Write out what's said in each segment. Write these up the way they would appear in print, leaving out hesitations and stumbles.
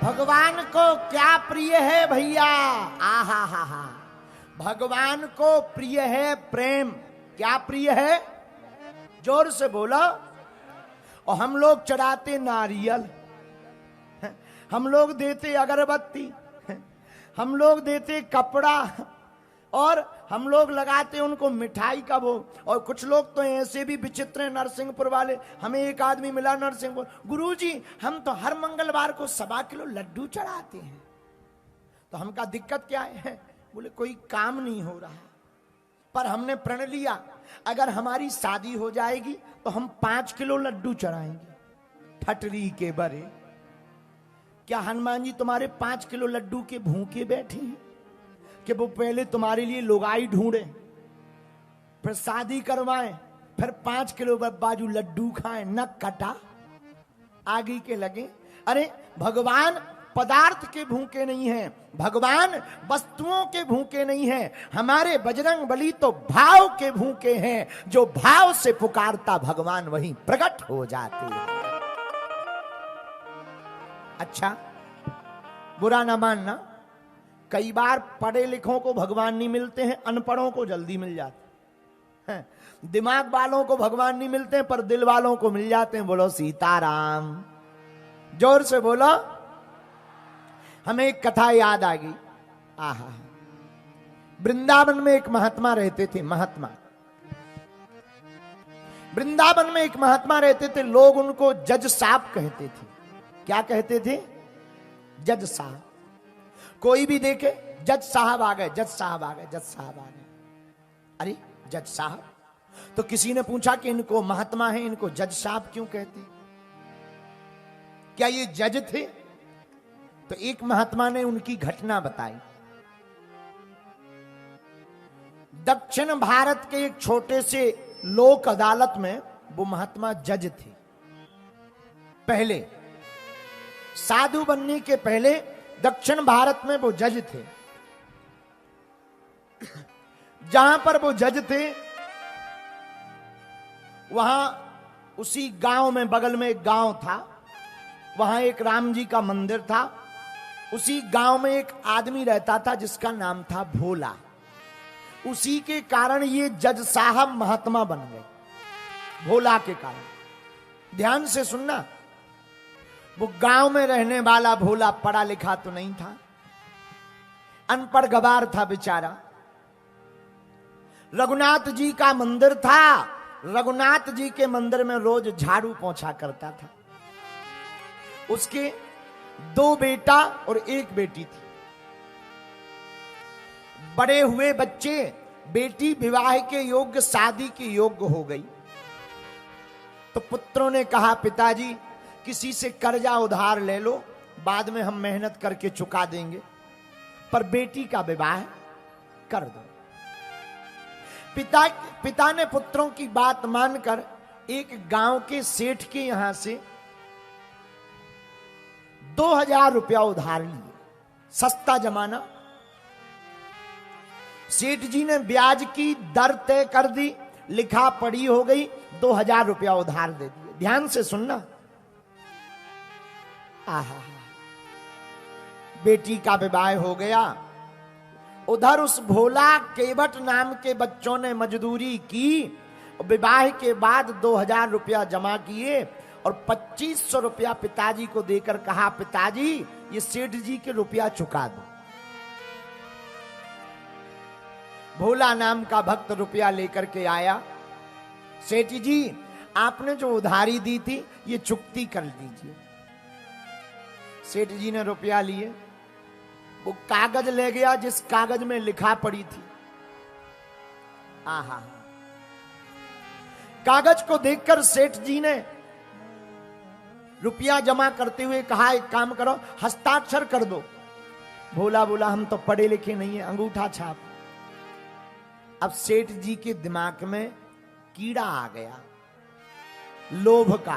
भगवान को क्या प्रिय है भैया? आहा हा हा, भगवान को प्रिय है प्रेम। क्या प्रिय है? जोर से बोलो। और हम लोग चढ़ाते नारियल, हम लोग देते अगरबत्ती, हम लोग देते कपड़ा, और हम लोग लगाते उनको मिठाई का वो। और कुछ लोग तो ऐसे भी विचित्र हैं नरसिंहपुर वाले। हमें एक आदमी मिला नरसिंहपुर, गुरुजी हम तो हर मंगलवार को 1.25 किलो लड्डू चढ़ाते हैं। तो हम कहा दिक्कत क्या है? बोले कोई काम नहीं हो रहा, पर हमने प्रण लिया अगर हमारी शादी हो जाएगी तो हम 5 किलो लड्डू चढ़ाएंगे फटरी के बरे। क्या हनुमान जी तुम्हारे 5 किलो लड्डू के भूखे बैठे हैं कि वो पहले तुम्हारे लिए लुगाई ढूंढे, फिर शादी करवाएं, फिर 5 किलो बाजू लड्डू खाएं? न कटा आगे के लगे। अरे भगवान पदार्थ के भूखे नहीं हैं, भगवान वस्तुओं के भूखे नहीं हैं। हमारे बजरंग बली तो भाव के भूखे हैं। जो भाव से पुकारता भगवान वहीं प्रकट हो जाते हैं। अच्छा, बुरा ना मानना, कई बार पढ़े लिखों को भगवान नहीं मिलते हैं, अनपढ़ों को जल्दी मिल जाते हैं। दिमाग वालों को भगवान नहीं मिलते हैं, पर दिल वालों को मिल जाते हैं। बोलो सीताराम, जोर से बोलो। हमें एक कथा याद आ गई। आहा, वृंदावन में एक महात्मा रहते थे। महात्मा, वृंदावन में एक महात्मा रहते थे। लोग उनको जज साहब कहते थे। क्या कहते थे? जज साहब। कोई भी देखे जज साहब आ गए, जज साहब आ गए, जज साहब आ गए। अरे जज साहब, तो किसी ने पूछा कि इनको महात्मा है, इनको जज साहब क्यों कहते? क्या ये जज थे? तो एक महात्मा ने उनकी घटना बताई। दक्षिण भारत के एक छोटे से लोक अदालत में वो महात्मा जज थे। पहले साधु बनने के पहले दक्षिण भारत में वो जज थे। जहां पर वो जज थे वहां उसी गांव में, बगल में एक गांव था, वहां एक राम जी का मंदिर था। उसी गांव में एक आदमी रहता था जिसका नाम था भोला। उसी के कारण ये जज साहब महात्मा बन गए, भोला के कारण। ध्यान से सुनना, वो गांव में रहने वाला भोला पढ़ा लिखा तो नहीं था, अनपढ़ गवार था बेचारा। रघुनाथ जी का मंदिर था, रघुनाथ जी के मंदिर में रोज झाड़ू पोंछा करता था। उसके 2 बेटा और 1 बेटी थी। बड़े हुए बच्चे, बेटी विवाह के योग्य, शादी के योग्य हो गई। तो पुत्रों ने कहा पिताजी किसी से कर्जा उधार ले लो, बाद में हम मेहनत करके चुका देंगे, पर बेटी का विवाह कर दो। पिता ने पुत्रों की बात मानकर एक गांव के सेठ के यहां से 2000 रुपया उधार लिए। सस्ता जमाना। सेठ जी ने ब्याज की दर तय कर दी, लिखा पढ़ी हो गई, 2000 रुपया उधार दे दिए। ध्यान से सुनना। आहा, बेटी का विवाह हो गया। उधर उस भोला केवट नाम के बच्चों ने मजदूरी की, विवाह के बाद 2000 रुपया जमा किए और 2500 रुपया पिताजी को देकर कहा पिताजी ये सेठ जी के रुपया चुका दो। भोला नाम का भक्त रुपया लेकर के आया। सेठ जी आपने जो उधारी दी थी ये चुकती कर दीजिए। सेठ जी ने रुपया लिए, वो कागज ले गया जिस कागज में लिखा पड़ी थी। आहा, कागज को देखकर सेठ जी ने रुपया जमा करते हुए कहा एक काम करो, हस्ताक्षर कर दो। भोला बोला हम तो पढ़े लिखे नहीं है, अंगूठा छाप। अब सेठ जी के दिमाग में कीड़ा आ गया लोभ का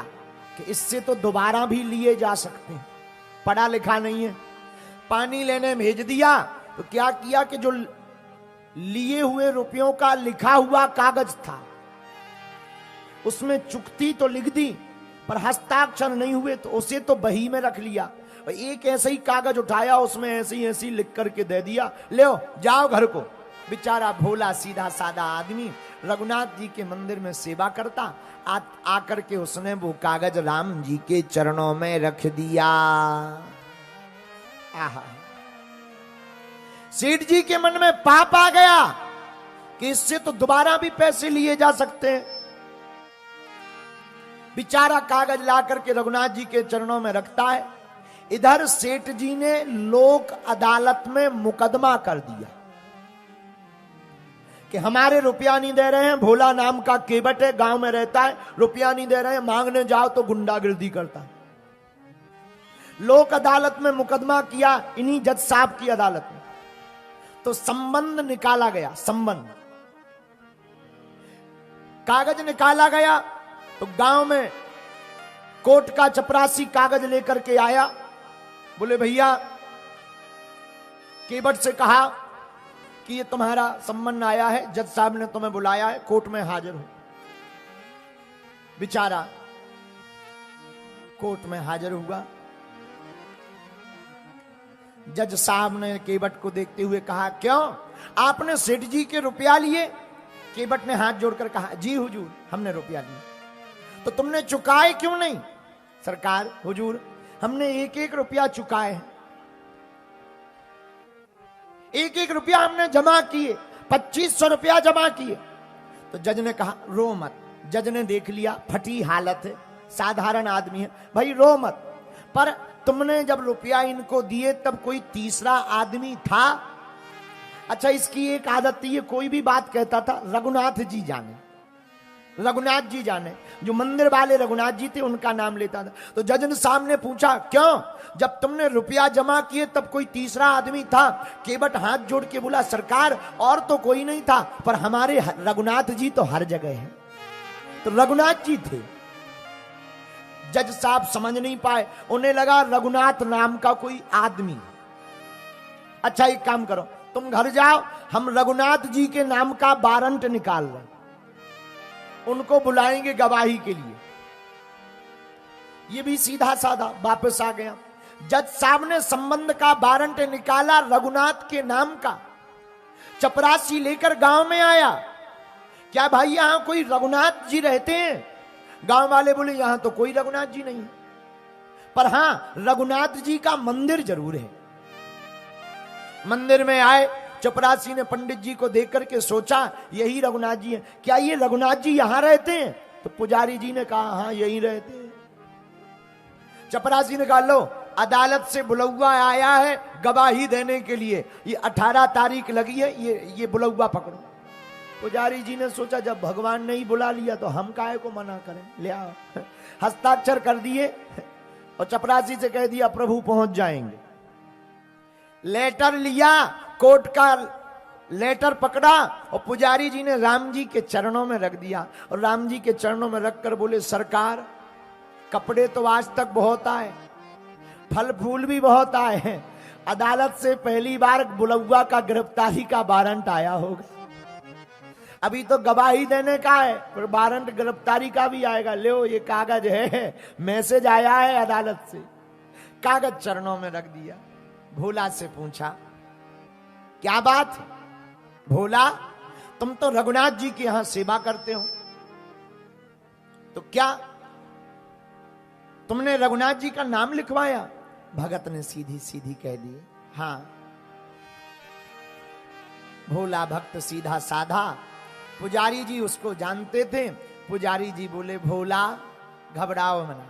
कि इससे तो दोबारा भी लिए जा सकते हैं, पढ़ा लिखा नहीं है। पानी लेने भेज दिया तो क्या किया कि जो लिए हुए रुपयों का लिखा हुआ कागज था उसमें चुकती तो लिख दी पर हस्ताक्षर नहीं हुए, तो उसे तो बही में रख लिया एक ऐसे ही कागज उठाया, उसमें ऐसी ऐसी लिख करके दे दिया, ले जाओ घर को। बेचारा भोला सीधा साधा आदमी रघुनाथ जी के मंदिर में सेवा करता, आकर के उसने वो कागज राम जी के चरणों में रख दिया। आहा, सेठ जी के मन में पाप आ गया कि इससे तो दोबारा भी पैसे लिए जा सकते हैं। बेचारा कागज ला करके रघुनाथ जी के चरणों में रखता है। इधर सेठ जी ने लोक अदालत में मुकदमा कर दिया कि हमारे रुपया नहीं दे रहे हैं, भोला नाम का केवट है, गांव में रहता है, रुपया नहीं दे रहे हैं, मांगने जाओ तो गुंडागिर्दी करता है। लोक अदालत में मुकदमा किया, इन्हीं जज साहब की अदालत में। तो संबंध निकाला गया, संबंध कागज निकाला गया। तो गांव में कोर्ट का चपरासी कागज लेकर के आया, बोले भैया केवट से कहा कि ये तुम्हारा संबंध आया है, जज साहब ने तुम्हें बुलाया है, कोर्ट में हाजिर हो। बेचारा कोर्ट में हाजिर हुआ। जज साहब ने केवट को देखते हुए कहा, क्यों आपने सेठ जी के रुपया लिए? केवट ने हाथ जोड़कर कहा, जी हुजूर हमने रुपया लिया। तो तुमने चुकाए क्यों नहीं? सरकार हुजूर हमने एक एक रुपया चुकाए हैं, एक एक रुपया हमने जमा किए, 2500 रुपया जमा किए। तो जज ने कहा रो मत। जज ने देख लिया फटी हालत है, साधारण आदमी है, भाई रो मत। पर तुमने जब रुपया इनको दिए तब कोई तीसरा आदमी था? अच्छा इसकी एक आदत थी, ये कोई भी बात कहता था रघुनाथ जी जाने, रघुनाथ जी जाने, जो मंदिर वाले रघुनाथ जी थे उनका नाम लेता था। तो जज ने सामने पूछा, क्यों जब तुमने रुपया जमा किए तब कोई तीसरा आदमी था? केवट हाथ जोड़ के बोला, सरकार और तो कोई नहीं था, पर हमारे रघुनाथ जी तो हर जगह है। तो रघुनाथ जी थे। जज साहब समझ नहीं पाए, उन्हें लगा रघुनाथ नाम का कोई आदमी। अच्छा एक काम करो, तुम घर जाओ, हम रघुनाथ जी के नाम का वारंट निकाल रहे, उनको बुलाएंगे गवाही के लिए। ये भी सीधा साधा वापस आ गया। जज साहब ने संबंध का वारंट निकाला रघुनाथ के नाम का, चपरासी लेकर गांव में आया। क्या भाई यहां कोई रघुनाथ जी रहते हैं? गांव वाले बोले यहां तो कोई रघुनाथ जी नहीं है, पर हां रघुनाथ जी का मंदिर जरूर है। मंदिर में आए, चपरासी ने पंडित जी को देख करके सोचा यही रघुनाथ जी है, क्या ये रघुनाथ जी यहां रहते हैं? तो पुजारी जी ने कहा हां यही रहते हैं। चपरासी ने कहा लो अदालत से बुलौआ आया है गवाही देने के लिए, ये 18 तारीख लगी है, ये बुलौआ पकड़ो। पुजारी जी ने सोचा जब भगवान ने ही बुला लिया तो हम काहे को मना करें, ले आओ। हस्ताक्षर कर दिए और चपरासी से कह दिया प्रभु पहुंच जाएंगे। लेटर लिया, कोर्ट का लेटर पकड़ा और पुजारी जी ने राम जी के चरणों में रख दिया। और राम जी के चरणों में रखकर बोले सरकार कपड़े तो आज तक बहुत आए, फल फूल भी बहुत आए हैं, अदालत से पहली बार बुलौआ का गिरफ्तारी का वारंट आया होगा। अभी तो गवाही देने का है, पर वारंट गिरफ्तारी का भी आएगा। लो ये कागज है, मैसेज आया है अदालत से। कागज चरणों में रख दिया। भोला से पूछा क्या बात है? भोला तुम तो रघुनाथ जी के यहां सेवा करते हो, तो क्या तुमने रघुनाथ जी का नाम लिखवाया? भगत ने सीधी सीधी कह दिए हां। भोला भक्त सीधा साधा, पुजारी जी उसको जानते थे। पुजारी जी बोले भोला घबराओ मना,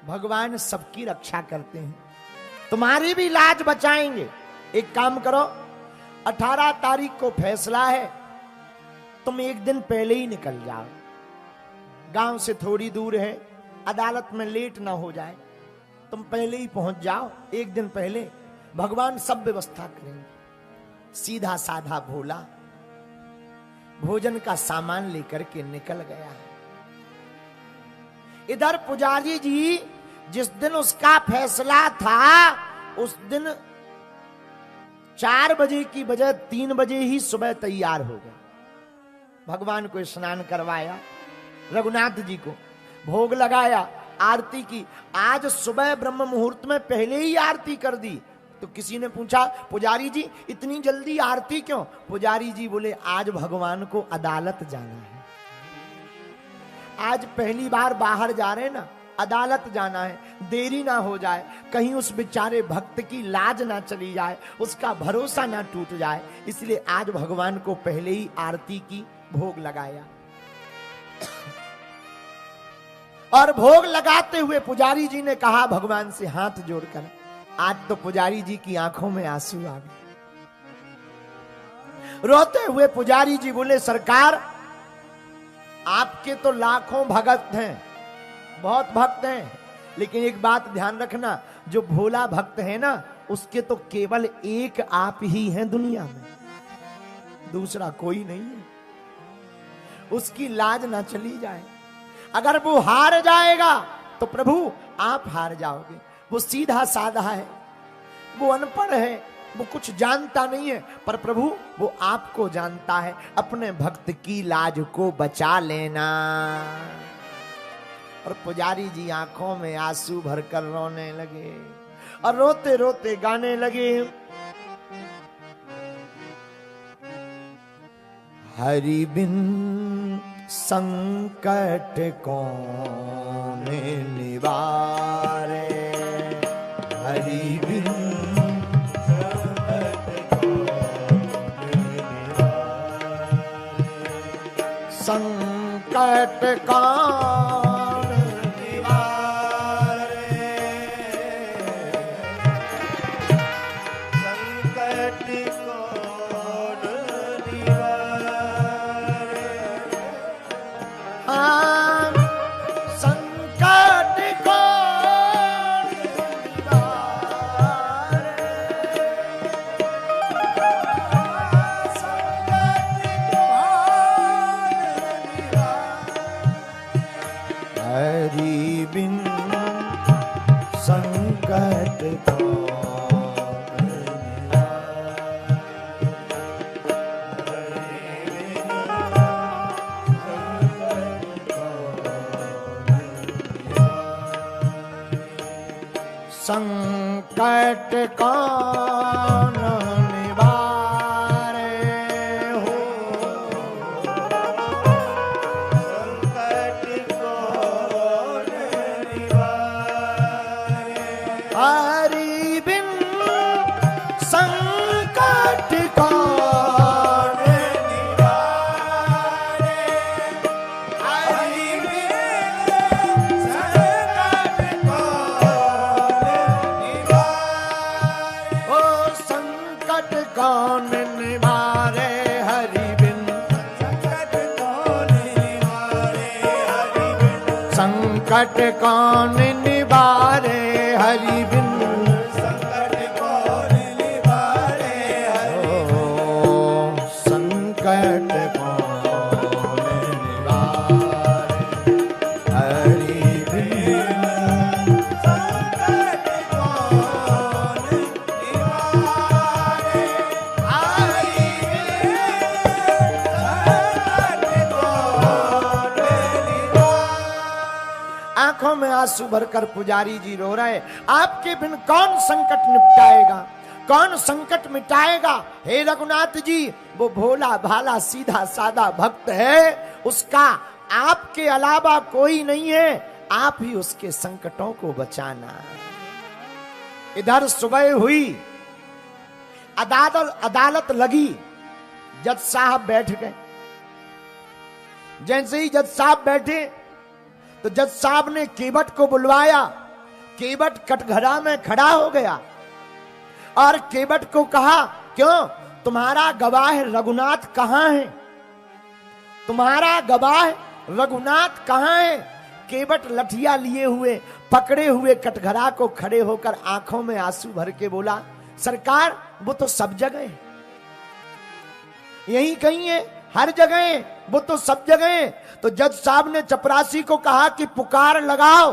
भगवान सबकी रक्षा करते हैं, तुम्हारी भी लाज बचाएंगे। एक काम करो, 18 तारीख को फैसला है, तुम एक दिन पहले ही निकल जाओ, गांव से थोड़ी दूर है, अदालत में लेट ना हो जाए, तुम पहले ही पहुंच जाओ, एक दिन पहले, भगवान सब व्यवस्था करेंगे। सीधा साधा भोला भोजन का सामान लेकर के निकल गया। इधर पुजारी जी जिस दिन उसका फैसला था, उस दिन 4 बजे की बजाय 3 बजे ही सुबह तैयार हो गए। भगवान को स्नान करवाया, रघुनाथ जी को भोग लगाया, आरती की। आज सुबह ब्रह्म मुहूर्त में पहले ही आरती कर दी। तो किसी ने पूछा पुजारी जी इतनी जल्दी आरती क्यों? पुजारी जी बोले आज भगवान को अदालत जाना है। आज पहली बार बाहर जा रहे हैं ना, अदालत जाना है, देरी ना हो जाए, कहीं उस बेचारे भक्त की लाज ना चली जाए, उसका भरोसा ना टूट जाए, इसलिए आज भगवान को पहले ही आरती की भोग लगाया। और भोग लगाते हुए पुजारी जी ने कहा भगवान से हाथ जोड़कर, आज तो पुजारी जी की आंखों में आंसू आ गए। रोते हुए पुजारी जी बोले सरकार आपके तो लाखों भक्त हैं, बहुत भक्त हैं, लेकिन एक बात ध्यान रखना, जो भोला भक्त है ना उसके तो केवल एक आप ही हैं दुनिया में, दूसरा कोई नहीं है। उसकी लाज ना चली जाए। अगर वो हार जाएगा तो प्रभु आप हार जाओगे। वो सीधा साधा है, वो अनपढ़ है, वो कुछ जानता नहीं है, पर प्रभु वो आपको जानता है। अपने भक्त की लाज को बचा लेना। और पुजारी जी आंखों में आंसू भरकर रोने लगे और रोते रोते गाने लगे, हरि बिन संकट कौन निवारे, हरि बिन संकट कौन निवारे, संकट कौन निवारे, संकट कौन निवारे, हरि बिन संकट कौन निवारे, संकट कौन निवारे हो, संकट कौन निवारे, हरि बिन संकट कौन निवारे, हरि बिन संकट कौन, ओ संकट कौन निवारे, हरि बिन संकट कौन निवारे, हरि बिन संकट कौन निवारे, हरि बिन संकट कौन निवारे, हरि संकट कौन निवारे, हरि बिन संकट कौन निवारे, हरि बिन संकट कौन निवारे। आंखों में आंसू भरकर पुजारी जी रो रहे, आपके बिन कौन संकट निपटाएगा, कौन संकट मिटाएगा? हे रघुनाथ जी, वो भोला भाला सीधा साधा भक्त है, उसका आपके अलावा कोई नहीं है, आप ही उसके संकटों को बचाना। इधर सुबह हुई, अदालत लगी, जज साहब बैठ गए। जैसे ही जज साहब बैठे तो जज साहब ने केवट को बुलवाया। केवट कटघरा में खड़ा हो गया और केवट को कहा, क्यों तुम्हारा गवाह रघुनाथ कहां है, तुम्हारा गवाह रघुनाथ कहां है? केवट लठिया लिए हुए पकड़े हुए कटघरा को खड़े होकर आंखों में आंसू भर के बोला, सरकार वो तो सब जगह है, यही कहीं है, हर जगह है, वो तो सब जगह है। तो जज साहब ने चपरासी को कहा कि पुकार लगाओ,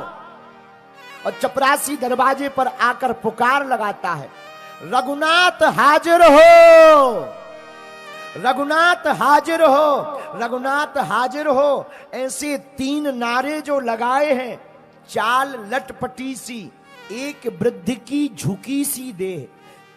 और चपरासी दरवाजे पर आकर पुकार लगाता है, रघुनाथ हाजिर हो, रघुनाथ हाजिर हो, रघुनाथ हाजिर हो। ऐसे 3 नारे जो लगाए हैं चाल लटपटी सी, एक वृद्ध की झुकी सी देह।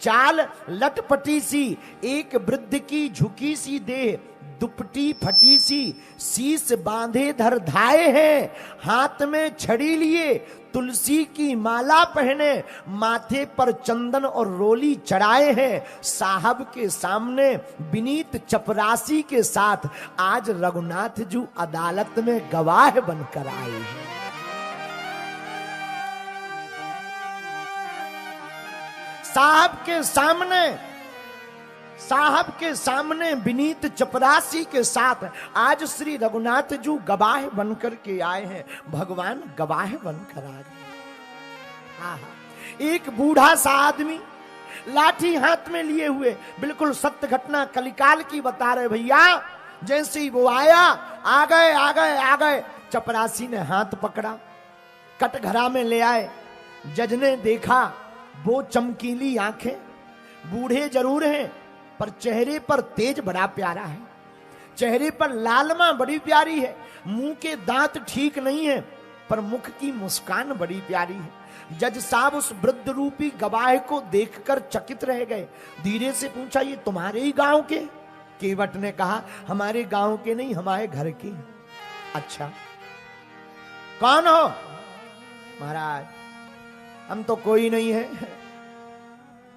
चाल लटपटी सी, एक वृद्ध की झुकी सी देह, दुपटी फटी सी, शीश बांधे धर धाये हैं, हाथ में छड़ी लिए, तुलसी की माला पहने, माथे पर चंदन और रोली चढ़ाए हैं, साहब के सामने विनीत चपरासी के साथ आज रघुनाथ जी अदालत में गवाह बनकर आए हैं। साहब के सामने विनीत चपरासी के साथ आज श्री रघुनाथ जी गवाह बनकर के आए हैं। भगवान गवाह बनकर आ गए। एक बूढ़ा सा आदमी लाठी हाथ में लिए हुए, बिल्कुल सत्य घटना कलिकाल की बता रहे भैया। जैसे ही वो आया, आ गए। चपरासी ने हाथ पकड़ा, कटघरा में ले आए। जज ने देखा वो चमकीली आंखें, बूढ़े जरूर हैं पर चेहरे पर तेज बड़ा प्यारा है, चेहरे पर लालमा बड़ी प्यारी है, मुंह के दांत ठीक नहीं है पर मुख की मुस्कान बड़ी प्यारी है। जज साहब उस वृद्ध रूपी गवाह को देखकर चकित रह गए। धीरे से पूछा, ये तुम्हारे ही गांव के? केवट ने कहा, हमारे गांव के नहीं, हमारे घर के। अच्छा, कौन हो? महाराज, हम तो कोई नहीं है,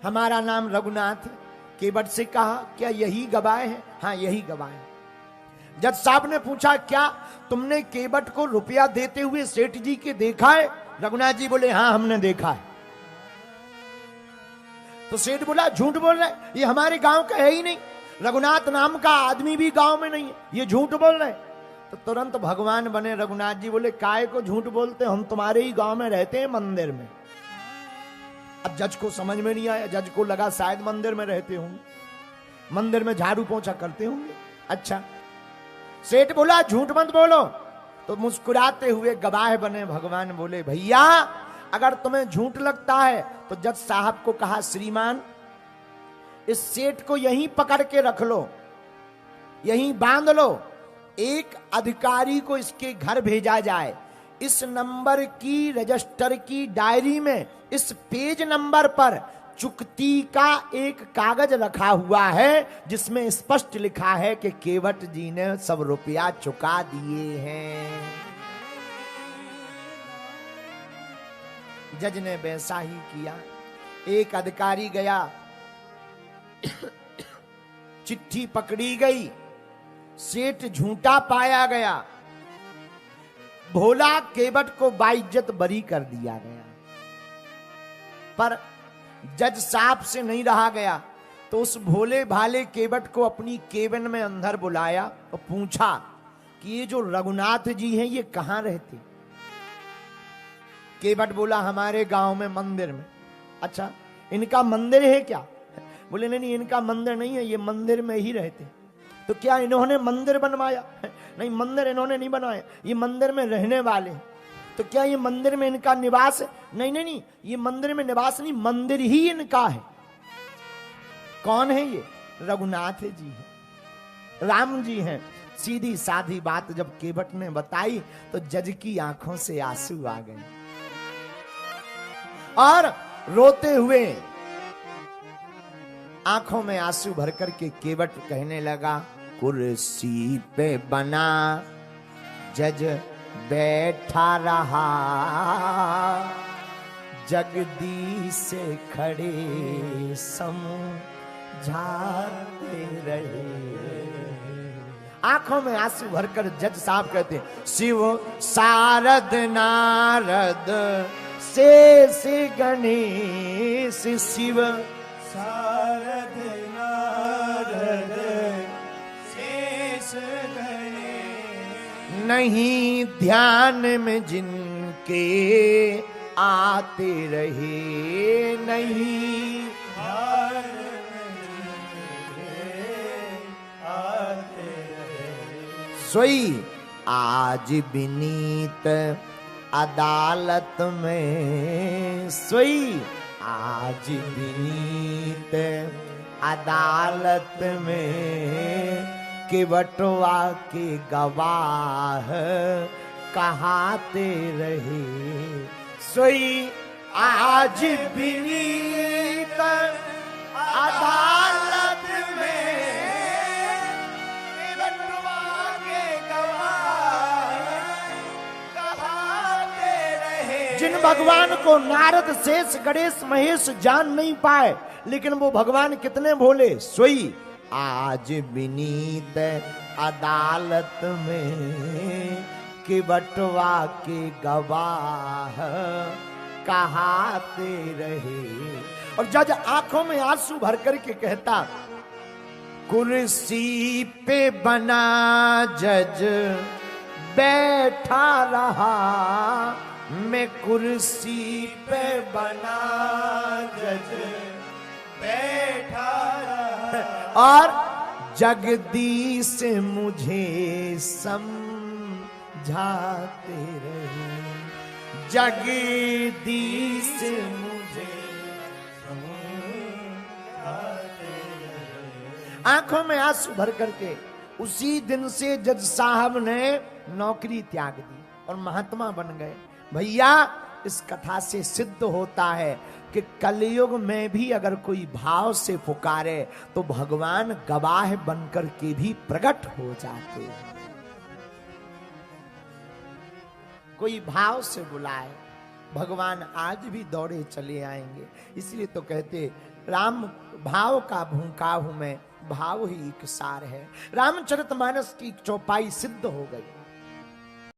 हमारा नाम रघुनाथ है। केवट से कहा, क्या यही गवाह है? हाँ, यही गवाह है। जज साहब ने पूछा, क्या तुमने केवट को रुपया देते हुए सेठ जी के देखा है? रघुनाथ जी बोले, हाँ, हमने देखा है। तो सेठ बोला, झूठ बोल रहे, ये हमारे गांव का है ही नहीं, रघुनाथ नाम का आदमी भी गांव में नहीं है, ये झूठ बोल रहे। तो तुरंत भगवान बने रघुनाथ जी, बोले, काय को झूठ बोलते, हम तुम्हारे ही गांव में रहते हैं, मंदिर में। अब जज को समझ में नहीं आया, जज को लगा शायद मंदिर में रहते होंगे, मंदिर में झाड़ू पोंछा करते होंगे। अच्छा, सेठ बोला, झूठ मत बोलो। तो मुस्कुराते हुए गवाह बने भगवान, बोले, भैया अगर तुम्हें झूठ लगता है तो जज साहब को कहा, श्रीमान इस सेठ को यहीं पकड़ के रख लो, यहीं बांध लो, एक अधिकारी को इसके घर भेजा जाए। इस नंबर की रजिस्टर की डायरी में इस पेज नंबर पर चुकती का एक कागज रखा हुआ है जिसमें स्पष्ट लिखा है कि केवट जी ने सब रुपया चुका दिए हैं। जज ने वैसा ही किया। एक अधिकारी गया, चिट्ठी पकड़ी गई, सेठ झूठा पाया गया, भोला केवट को बाइज्जत बरी कर दिया गया। पर जज साहब से नहीं रहा गया तो उस भोले भाले केवट को अपनी केबिन में अंदर बुलाया और पूछा कि ये जो रघुनाथ जी हैं ये कहां रहते? केवट बोला, हमारे गांव में मंदिर में। अच्छा, इनका मंदिर है क्या? बोले, नहीं, इनका मंदिर नहीं है, ये मंदिर में ही रहते। तो क्या इन्होंने मंदिर बनवाया? नहीं, मंदिर इन्होंने नहीं बनवाया, ये मंदिर में रहने वाले। तो क्या ये मंदिर में इनका निवास है? नहीं, ये मंदिर में निवास नहीं, मंदिर ही इनका है। कौन है ये? रघुनाथ जी है, राम जी हैं। सीधी साधी बात जब केवट ने बताई तो जज की आंखों से आंसू आ गए और रोते हुए आंखों में आंसू भर करके केवट कहने लगा, कुर्सी पे बना जज बैठा रहा, जगदीश से खड़े समझाते रहे। आंखों में आंसू भरकर जज साहब कहते, शिव शारद नारद शेष गणेश, शिव शारद नारद शेष गणेश, नहीं ध्यान में जिनके आते रहे, नहीं ध्यान में जिनके आते रहे, सोई आज विनीत अदालत में, सोई आज विनीत अदालत में, केवटवा के गवाह कहाते रहे, सोई आज विनीत अदालत में बटुआ के गवाह कहाते रहे। जिन भगवान को नारद, शेष, गणेश, महेश जान नहीं पाए, लेकिन वो भगवान कितने भोले, सोई आज विनीत अदालत में कि बटवा के गवाह कहाते रहे। और जज आंखों में आंसू भर करके कहता, कुर्सी पे बना जज बैठा रहा, मैं कुर्सी पे बना जज बैठा रहा, और जगदीश मुझे समझाते रहे, जगदीश मुझे समझाते रहे। आंखों में आंसू भर करके उसी दिन से जज साहब ने नौकरी त्याग दी और महात्मा बन गए। भैया, इस कथा से सिद्ध होता है कि कलयुग में भी अगर कोई भाव से पुकारे तो भगवान गवाह बनकर के भी प्रकट हो जाते हैं। कोई भाव से बुलाए, भगवान आज भी दौड़े चले आएंगे। इसलिए तो कहते, राम भाव का भूखा हूं मैं, भाव ही एक सार है। रामचरितमानस की चौपाई सिद्ध हो गई।